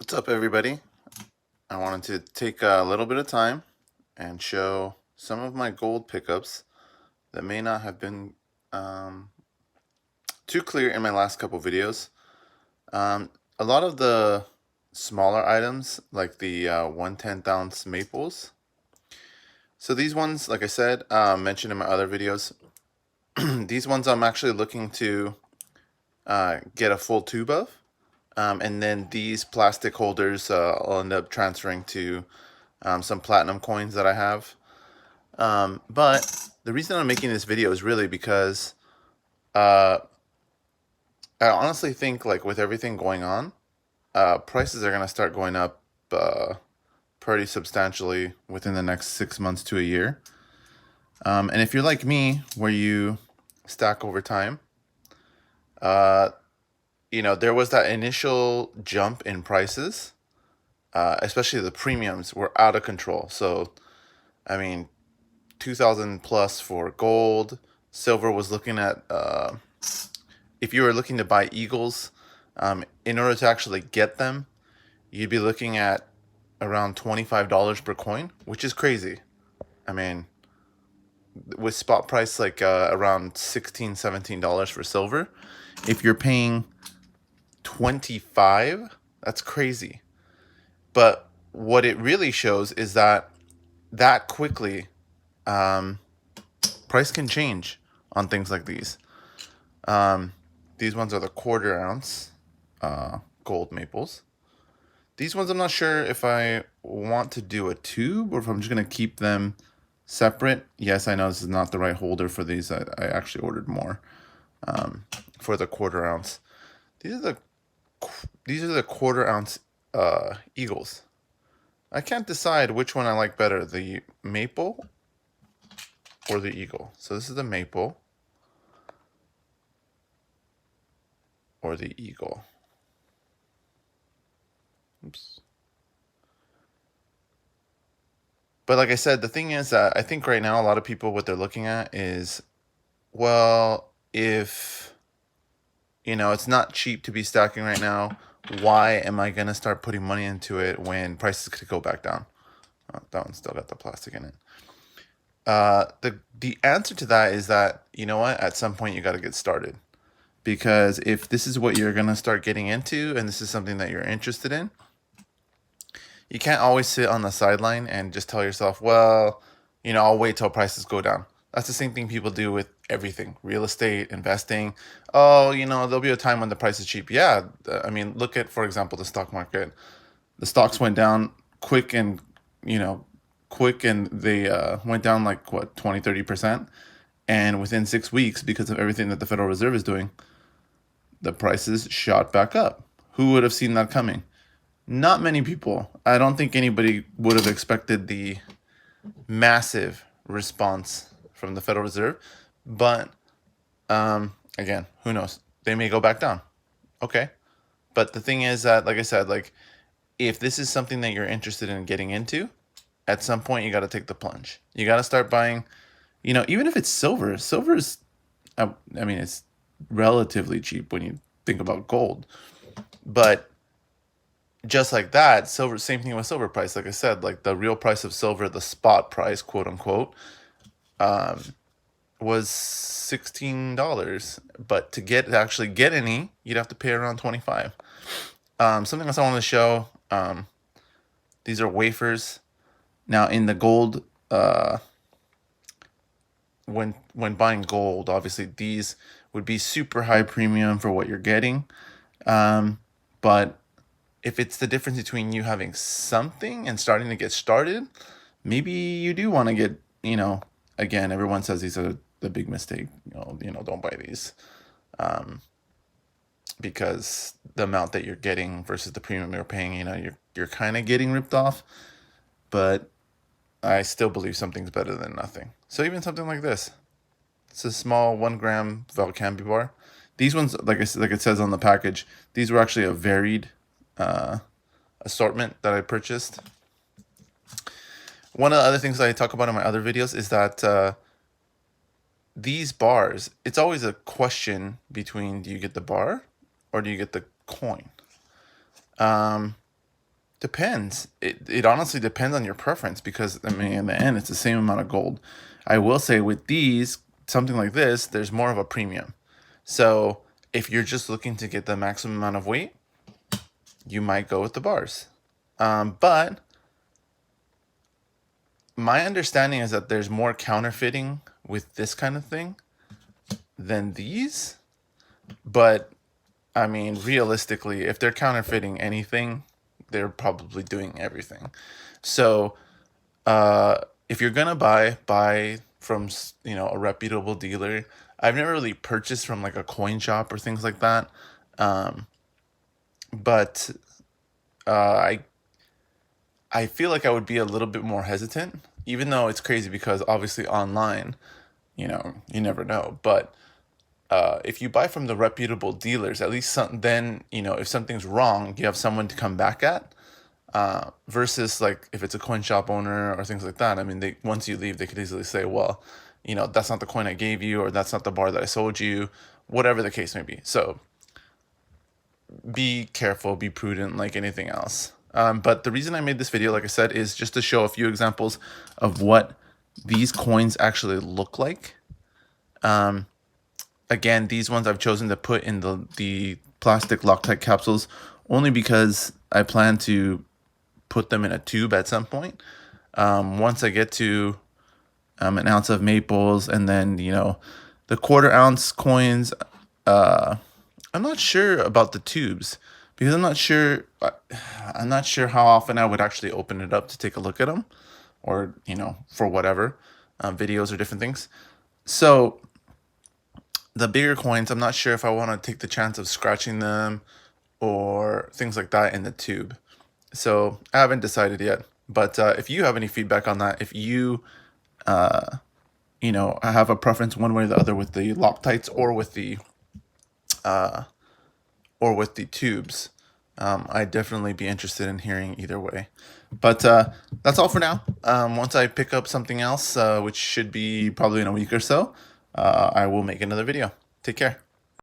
What's up, everybody? I wanted to take a little bit of time and show some of my gold pickups that may not have been too clear in my last couple videos. A lot of the smaller items, like the 1/10 ounce maples. So these ones, like I said, mentioned in my other videos, these ones I'm actually looking to get a full tube of. And then these plastic holders I'll end up transferring to some platinum coins that I have. But the reason I'm making this video is really because I honestly think, like, with everything going on, prices are going to start going up pretty substantially within the next 6 months to a year. And if you're like me, where you stack over time, there was that initial jump in prices, especially the premiums were out of control. So, I mean, 2000 plus for gold. Silver was looking at, if you were looking to buy Eagles, in order to actually get them, you'd be looking at around $25 per coin, which is crazy. I mean, with spot price like around $16, $17 for silver, if you're paying 25, that's crazy. But what it really shows is that quickly, price can change on things like these. These ones are the 1/4 ounce gold maples. These ones I'm not sure if I want to do a tube or if I'm just going to keep them separate. Yes, I know this is not the right holder for these. I actually ordered more for the 1/4 ounce. These are the 1/4 ounce Eagles. I can't decide which one I like better, the maple or the eagle. So this is the maple or the eagle. Oops. But like I said, the thing is that I think right now a lot of people, what they're looking at is, well, if, it's not cheap to be stacking right now, why am I going to start putting money into it when prices could go back down? Oh, that one's still got the plastic in it. The answer to that is that, you know what, at some point you got to get started. Because if this is what you're going to start getting into and this is something that you're interested in, you can't always sit on the sideline and just tell yourself, well, I'll wait till prices go down. That's the same thing people do with everything, real estate, investing. Oh, there'll be a time when the price is cheap. Yeah. I mean, look at, for example, the stock market. The stocks went down quick and they went down like, what, 20, 30%. And within 6 weeks, because of everything that the Federal Reserve is doing, the prices shot back up. Who would have seen that coming? Not many people. I don't think anybody would have expected the massive response from the Federal Reserve. But again, who knows? They may go back down. Okay. But the thing is that, like I said, like, if this is something that you're interested in getting into, at some point you got to take the plunge. You got to start buying, even if it's silver. Silver's, I mean, it's relatively cheap when you think about gold. But just like that, silver, same thing with silver price. Like I said, like the real price of silver, the spot price, quote unquote, was $16. But to actually get any, you'd have to pay around 25. Something else I want to show. These are wafers. Now in the gold, when buying gold, obviously these would be super high premium for what you're getting. But if it's the difference between you having something and starting to get started, maybe you do want to get, again, everyone says these are the big mistake. Don't buy these. Because the amount that you're getting versus the premium you're paying, you're kind of getting ripped off. But I still believe something's better than nothing. So even something like this. It's a small 1 gram Valcambi bar. These ones, like it says on the package, these were actually a varied assortment that I purchased. One of the other things that I talk about in my other videos is that these bars, it's always a question between, do you get the bar or do you get the coin? Depends. It honestly depends on your preference because, I mean, in the end, it's the same amount of gold. I will say with these, something like this, there's more of a premium. So if you're just looking to get the maximum amount of weight, you might go with the bars. But my understanding is that there's more counterfeiting with this kind of thing than these. But I mean, realistically, if they're counterfeiting anything, they're probably doing everything. So if you're gonna buy from a reputable dealer. I've never really purchased from like a coin shop or things like that, um, but I feel like I would be a little bit more hesitant, even though it's crazy because obviously online, you never know. But if you buy from the reputable dealers, at least then if something's wrong, you have someone to come back at. Versus like if it's a coin shop owner or things like that. I mean, once you leave, they could easily say, well, that's not the coin I gave you, or that's not the bar that I sold you, whatever the case may be. So be careful, be prudent, like anything else. But the reason I made this video, like I said, is just to show a few examples of what these coins actually look like. Again, these ones I've chosen to put in the plastic Loctite capsules only because I plan to put them in a tube at some point. Once I get to an ounce of maples, and then the 1/4 ounce coins. I'm not sure about the tubes because I'm not sure. I'm not sure how often I would actually open it up to take a look at them, or for whatever videos or different things. So the bigger coins, I'm not sure if I want to take the chance of scratching them or things like that in the tube. So I haven't decided yet. But if you have any feedback on that, if you have a preference one way or the other with the Loctites or with the tubes, I'd definitely be interested in hearing either way. But that's all for now. Once I pick up something else, which should be probably in a week or so, I will make another video. Take care.